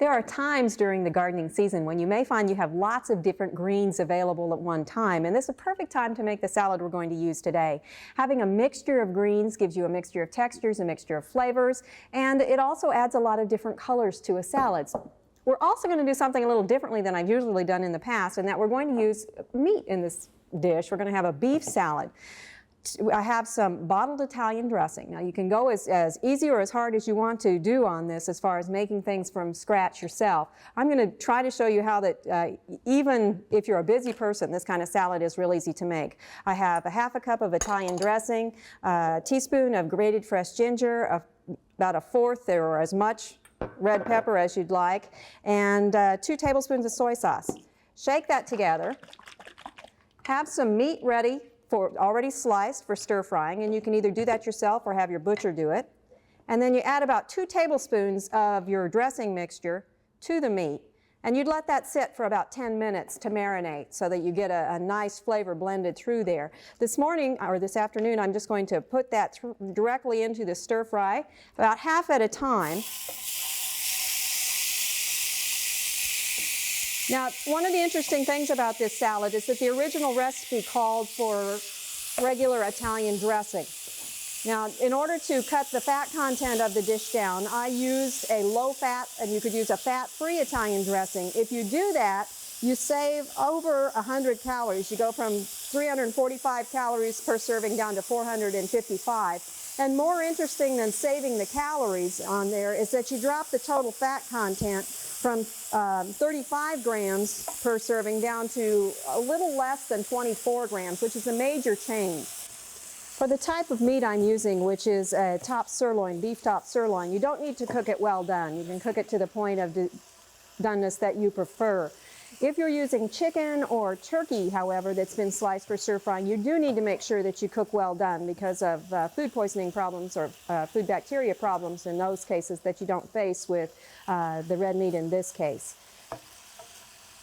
There are times during the gardening season when you may find you have lots of different greens available at one time, and this is a perfect time to make the salad we're going to use today. Having a mixture of greens gives you a mixture of textures, a mixture of flavors, and it also adds a lot of different colors to a salad. We're also going to do something a little differently than I've usually done in the past, and that we're going to use meat in this dish. We're going to have a beef salad. I have some bottled Italian dressing. Now you can go as easy or as hard as you want to do on this as far as making things from scratch yourself. I'm going to try to show you how that even if you're a busy person, this kind of salad is real easy to make. I have a half a cup of Italian dressing, a teaspoon of grated fresh ginger, about a fourth or as much red pepper as you'd like, and 2 tablespoons of soy sauce. Shake that together. Have some meat ready already sliced for stir frying, and you can either do that yourself or have your butcher do it. And then you add about 2 tablespoons of your dressing mixture to the meat, and you'd let that sit for about 10 minutes to marinate so that you get a nice flavor blended through there. This morning or this afternoon I'm just going to put that directly into the stir fry about half at a time. Now, one of the interesting things about this salad is that the original recipe called for regular Italian dressing. Now, in order to cut the fat content of the dish down, I used a low-fat, and you could use a fat-free Italian dressing. If you do that, you save over 100 calories. You go from 345 calories per serving down to 455. And more interesting than saving the calories on there is that you drop the total fat content from 35 grams per serving down to a little less than 24 grams, which is a major change. For the type of meat I'm using, which is a top sirloin, beef top sirloin, you don't need to cook it well done. You can cook it to the point of doneness that you prefer. If you're using chicken or turkey, however, that's been sliced for stir frying, you do need to make sure that you cook well done because of food poisoning problems or food bacteria problems in those cases that you don't face with the red meat in this case.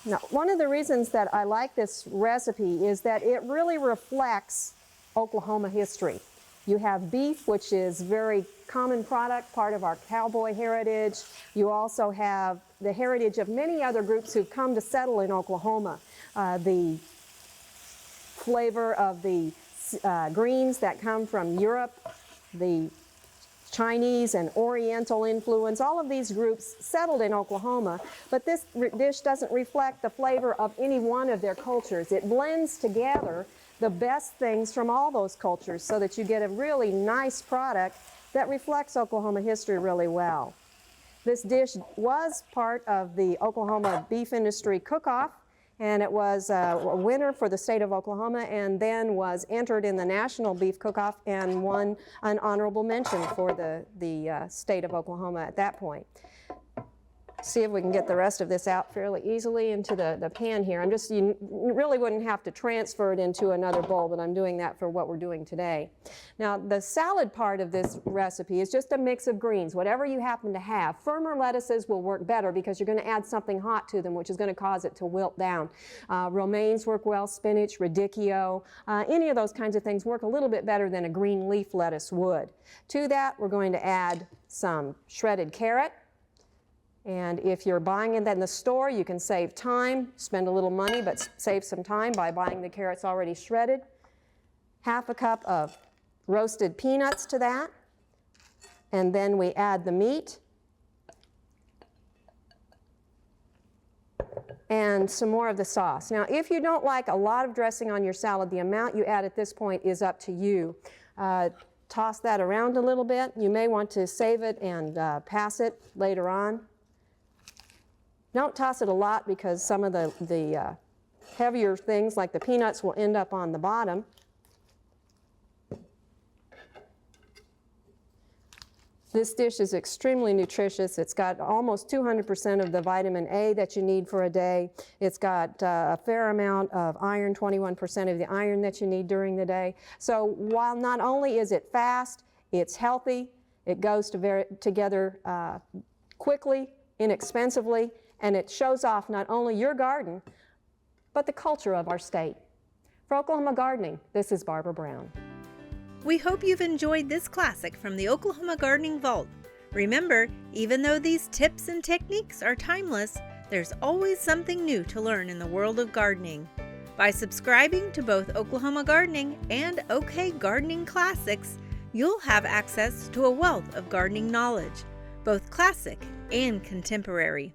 Now, one of the reasons that I like this recipe is that it really reflects Oklahoma history. You have beef, which is a very common product, part of our cowboy heritage. You also have the heritage of many other groups who've come to settle in Oklahoma. The flavor of the greens that come from Europe, the Chinese and Oriental influence, all of these groups settled in Oklahoma, but this dish doesn't reflect the flavor of any one of their cultures. It blends together the best things from all those cultures so that you get a really nice product that reflects Oklahoma history really well. This dish was part of the Oklahoma Beef Industry Cook-Off, and it was a winner for the state of Oklahoma and then was entered in the National Beef Cook-Off and won an honorable mention for the state of Oklahoma at that point. See if we can get the rest of this out fairly easily into the pan here. You really wouldn't have to transfer it into another bowl, but I'm doing that for what we're doing today. Now, the salad part of this recipe is just a mix of greens, whatever you happen to have. Firmer lettuces will work better because you're going to add something hot to them, which is going to cause it to wilt down. Romaines work well, spinach, radicchio, any of those kinds of things work a little bit better than a green leaf lettuce would. To that, we're going to add some shredded carrot. And if you're buying it in the store, you can save time, spend a little money, but save some time by buying the carrots already shredded. Half a cup of roasted peanuts to that. And then we add the meat. And some more of the sauce. Now, if you don't like a lot of dressing on your salad, the amount you add at this point is up to you. Toss that around a little bit. You may want to save it and pass it later on. Don't toss it a lot because some of the heavier things like the peanuts will end up on the bottom. This dish is extremely nutritious. It's got almost 200% of the vitamin A that you need for a day. It's got a fair amount of iron, 21% of the iron that you need during the day. So while not only is it fast, it's healthy, it goes together quickly, inexpensively, and it shows off not only your garden, but the culture of our state. For Oklahoma Gardening, this is Barbara Brown. We hope you've enjoyed this classic from the Oklahoma Gardening Vault. Remember, even though these tips and techniques are timeless, there's always something new to learn in the world of gardening. By subscribing to both Oklahoma Gardening and OK Gardening Classics, you'll have access to a wealth of gardening knowledge, both classic and contemporary.